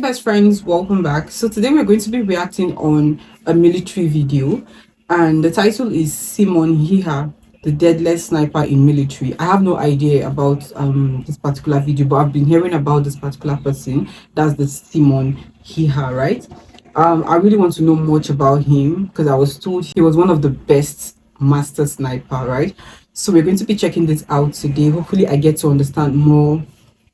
best friends, welcome back. So today we're going to be reacting on a military video, and the title is Simo Häyhä, the deadliest sniper in military. I have no idea about this particular video, but I've been hearing about this particular person. That's the Simo Häyhä, right? I really want to know much about him because I was told he was one of the best master sniper, right? So we're going to be checking this out today. Hopefully I get to understand more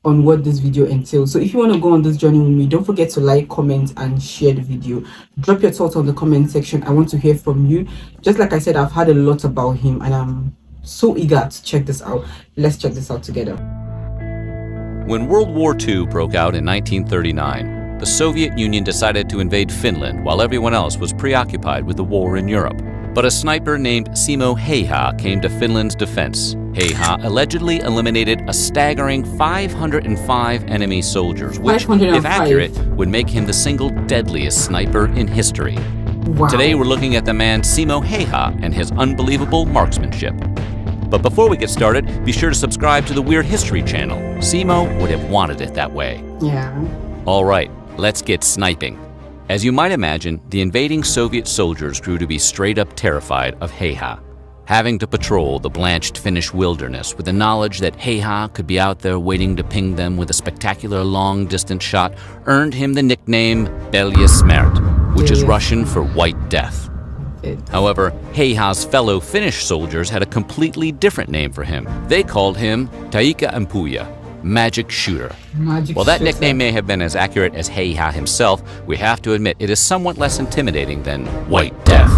on what this video entails. So if you want to go on this journey with me, don't forget to like, comment and share the video. Drop your thoughts on the comment section. I want to hear from you. Just like I said, I've heard a lot about him and I'm so eager to check this out. Let's check this out together. When World War II broke out in 1939, the Soviet Union decided to invade Finland while everyone else was preoccupied with the war in Europe. But a sniper named Simo Häyhä came to Finland's defense. Häyhä allegedly eliminated a staggering 505 enemy soldiers, which, if accurate, would make him the single deadliest sniper in history. Wow. Today we're looking at the man Simo Häyhä and his unbelievable marksmanship. But before we get started, be sure to subscribe to the Weird History channel. Simo would have wanted it that way. Yeah. All right, let's get sniping. As you might imagine, the invading Soviet soldiers grew to be straight up terrified of Häyhä. Having to patrol the blanched Finnish wilderness with the knowledge that Häyhä could be out there waiting to ping them with a spectacular long-distance shot earned him the nickname Deadliest, which is Russian for White Death. However, Häyhä's fellow Finnish soldiers had a completely different name for him. They called him Taika Ampuja, Magic Shooter. While that nickname may have been as accurate as Häyhä himself, we have to admit it is somewhat less intimidating than White Death.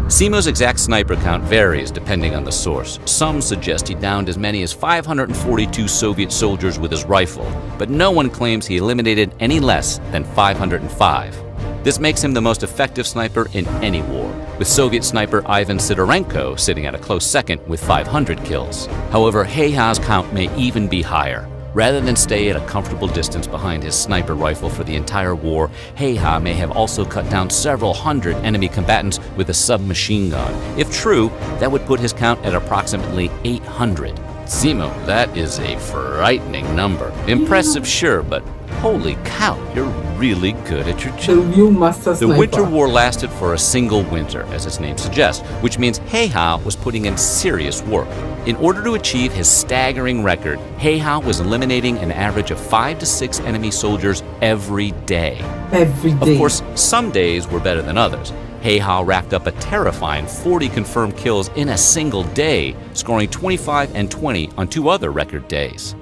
Simo's exact sniper count varies depending on the source. Some suggest he downed as many as 542 Soviet soldiers with his rifle, but no one claims he eliminated any less than 505. This makes him the most effective sniper in any war, with Soviet sniper Ivan Sidorenko sitting at a close second with 500 kills. However, Häyhä's count may even be higher. Rather than stay at a comfortable distance behind his sniper rifle for the entire war, Häyhä may have also cut down several hundred enemy combatants with a submachine gun. If true, that would put his count at approximately 800. Simo, that is a frightening number. Impressive, sure, but holy cow, you're really good at your job. The real master sniper. The Winter War lasted for a single winter, as its name suggests, which means Häyhä was putting in serious work. In order to achieve his staggering record, Häyhä was eliminating an average of 5 to 6 enemy soldiers every day. Every day. Of course, some days were better than others. Häyhä racked up a terrifying 40 confirmed kills in a single day, scoring 25 and 20 on 2 other record days.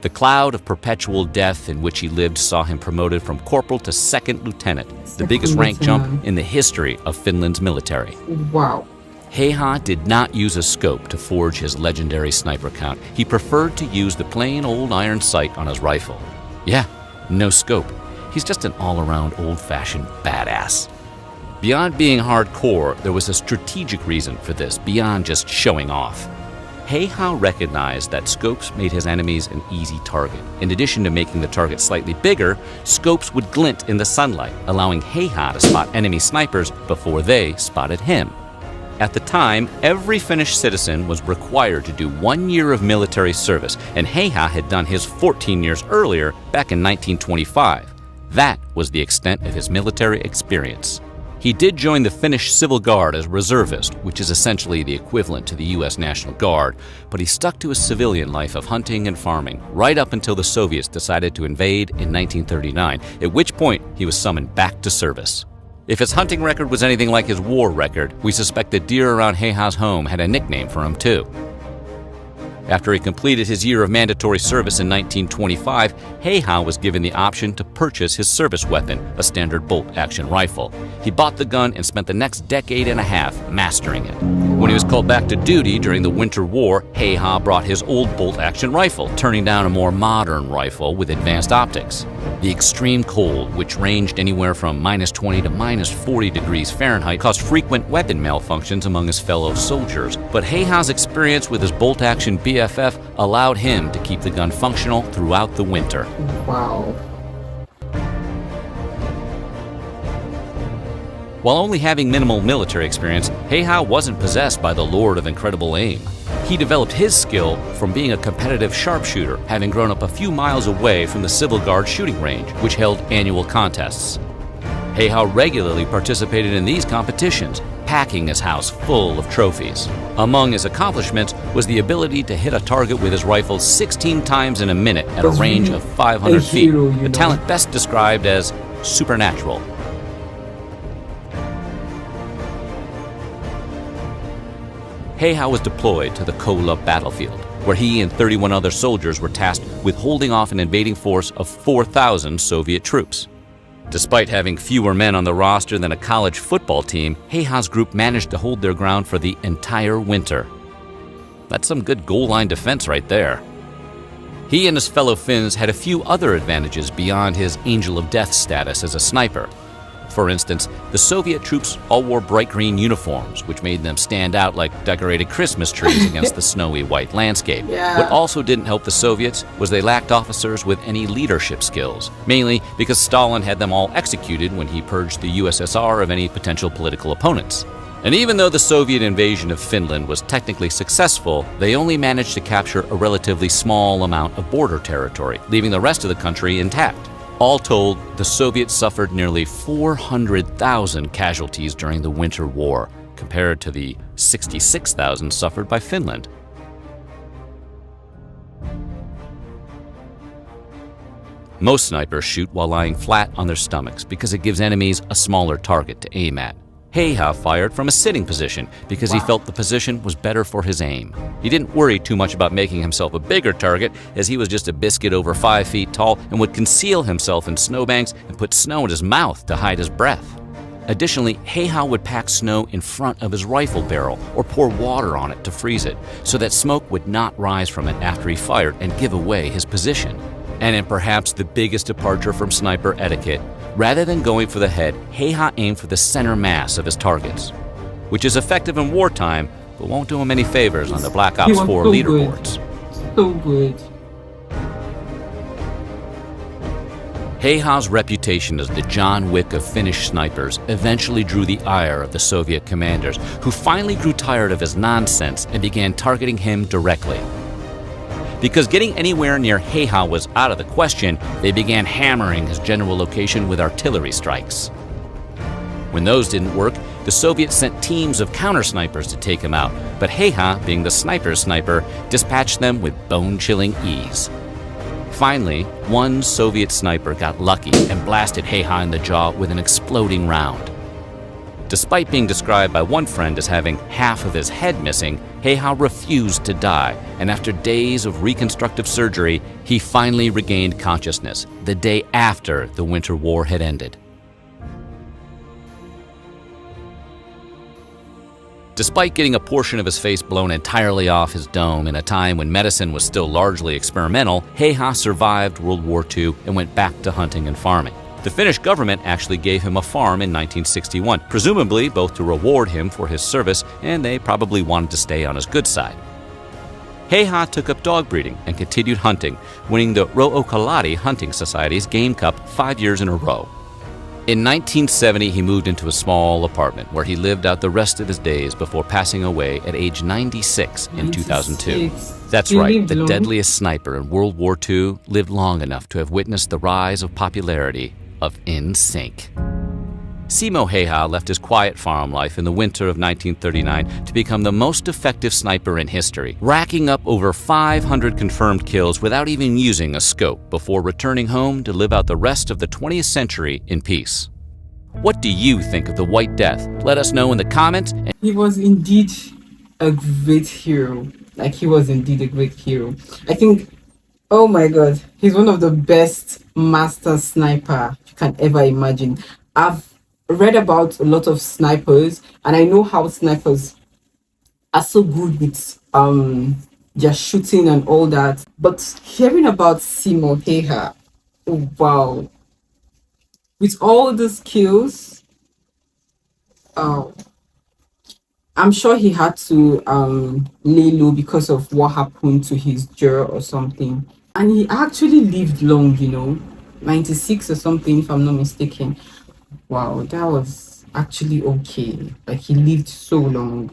The cloud of perpetual death in which he lived saw him promoted from corporal to second lieutenant, the biggest rank jump in the history of Finland's military. Wow. Häyhä did not use a scope to forge his legendary sniper count. He preferred to use the plain old iron sight on his rifle. Yeah, no scope. He's just an all-around old-fashioned badass. Beyond being hardcore, there was a strategic reason for this, beyond just showing off. Häyhä recognized that scopes made his enemies an easy target. In addition to making the target slightly bigger, scopes would glint in the sunlight, allowing Häyhä to spot enemy snipers before they spotted him. At the time, every Finnish citizen was required to do 1 year of military service, and Häyhä had done his 14 years earlier, back in 1925. That was the extent of his military experience. He did join the Finnish Civil Guard as a reservist, which is essentially the equivalent to the U.S. National Guard, but he stuck to his civilian life of hunting and farming right up until the Soviets decided to invade in 1939, at which point he was summoned back to service. If his hunting record was anything like his war record, we suspect the deer around Häyhä's home had a nickname for him too. After he completed his year of mandatory service in 1925, Häyhä was given the option to purchase his service weapon, a standard bolt-action rifle. He bought the gun and spent the next decade and a half mastering it. When he was called back to duty during the Winter War, Häyhä brought his old bolt-action rifle, turning down a more modern rifle with advanced optics. The extreme cold, which ranged anywhere from -20 to -40 degrees Fahrenheit, caused frequent weapon malfunctions among his fellow soldiers. But Häyhä's experience with his bolt-action BFF allowed him to keep the gun functional throughout the winter. Wow. While only having minimal military experience, Häyhä wasn't possessed by the Lord of Incredible Aim. He developed his skill from being a competitive sharpshooter, having grown up a few miles away from the Civil Guard shooting range, which held annual contests. Häyhä regularly participated in these competitions, packing his house full of trophies. Among his accomplishments was the ability to hit a target with his rifle 16 times in a minute at a range of 500 feet, a talent best described as supernatural. Häyhä was deployed to the Kola battlefield, where he and 31 other soldiers were tasked with holding off an invading force of 4,000 Soviet troops. Despite having fewer men on the roster than a college football team, Häyhä's group managed to hold their ground for the entire winter. That's some good goal line defense right there. He and his fellow Finns had a few other advantages beyond his Angel of Death status as a sniper. For instance, the Soviet troops all wore bright green uniforms, which made them stand out like decorated Christmas trees against the snowy white landscape. Yeah. What also didn't help the Soviets was they lacked officers with any leadership skills, mainly because Stalin had them all executed when he purged the USSR of any potential political opponents. And even though the Soviet invasion of Finland was technically successful, they only managed to capture a relatively small amount of border territory, leaving the rest of the country intact. All told, the Soviets suffered nearly 400,000 casualties during the Winter War, compared to the 66,000 suffered by Finland. Most snipers shoot while lying flat on their stomachs because it gives enemies a smaller target to aim at. Häyhä fired from a sitting position because he felt the position was better for his aim. He didn't worry too much about making himself a bigger target, as he was just a biscuit over 5 feet tall and would conceal himself in snowbanks and put snow in his mouth to hide his breath. Additionally, Häyhä would pack snow in front of his rifle barrel or pour water on it to freeze it, so that smoke would not rise from it after he fired and give away his position. And in perhaps the biggest departure from sniper etiquette, rather than going for the head, Häyhä aimed for the center mass of his targets, which is effective in wartime, but won't do him any favors on the Black Ops 4 leaderboards. So good. Häyhä's reputation as the John Wick of Finnish snipers eventually drew the ire of the Soviet commanders, who finally grew tired of his nonsense and began targeting him directly. Because getting anywhere near Häyhä was out of the question, they began hammering his general location with artillery strikes. When those didn't work, the Soviets sent teams of counter-snipers to take him out, but Häyhä, being the sniper's sniper, dispatched them with bone-chilling ease. Finally, one Soviet sniper got lucky and blasted Häyhä in the jaw with an exploding round. Despite being described by one friend as having half of his head missing, Häyhä refused to die, and after days of reconstructive surgery, he finally regained consciousness the day after the Winter War had ended. Despite getting a portion of his face blown entirely off his dome in a time when medicine was still largely experimental, Häyhä survived World War II and went back to hunting and farming. The Finnish government actually gave him a farm in 1961, presumably both to reward him for his service, and they probably wanted to stay on his good side. Häyhä took up dog breeding and continued hunting, winning the Ruokalahti Hunting Society's Game Cup 5 years in a row. In 1970, he moved into a small apartment where he lived out the rest of his days before passing away at age 96 in 2002. That's right, the deadliest sniper in World War II lived long enough to have witnessed the rise of popularity of NSYNC. Simo Häyhä left his quiet farm life in the winter of 1939 to become the most effective sniper in history, racking up over 500 confirmed kills without even using a scope before returning home to live out the rest of the 20th century in peace. What do you think of the White Death? Let us know in the comments. He was indeed a great hero. Like, he was indeed a great hero. I think, oh my God, he's one of the best master sniper you can ever imagine. I've read about a lot of snipers, and I know how snipers are so good with their shooting and all that. But hearing about Simo Häyhä, oh, wow. With all the skills, I'm sure he had to lay low because of what happened to his jaw or something. And he actually lived long, 96 or something, if I'm not mistaken. Wow, that was actually okay. Like, he lived so long.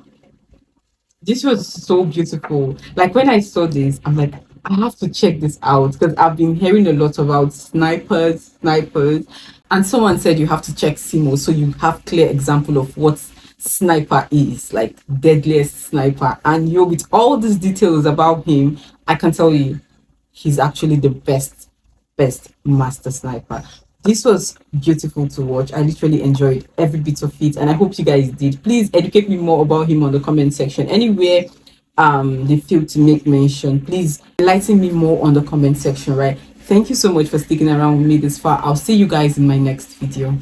This was so beautiful. Like when I saw this, I'm like, I have to check this out because I've been hearing a lot about snipers, and someone said you have to check Simo so you have clear example of what sniper is, like deadliest sniper. And you with all these details about him, I can tell you he's actually the best master sniper. This was beautiful to watch. I literally enjoyed every bit of it, and I hope you guys did. Please educate me more about him on the comment section. Anywhere they feel to make mention, please enlighten me more on the comment section, right? Thank you so much for sticking around with me this far. I'll see you guys in my next video.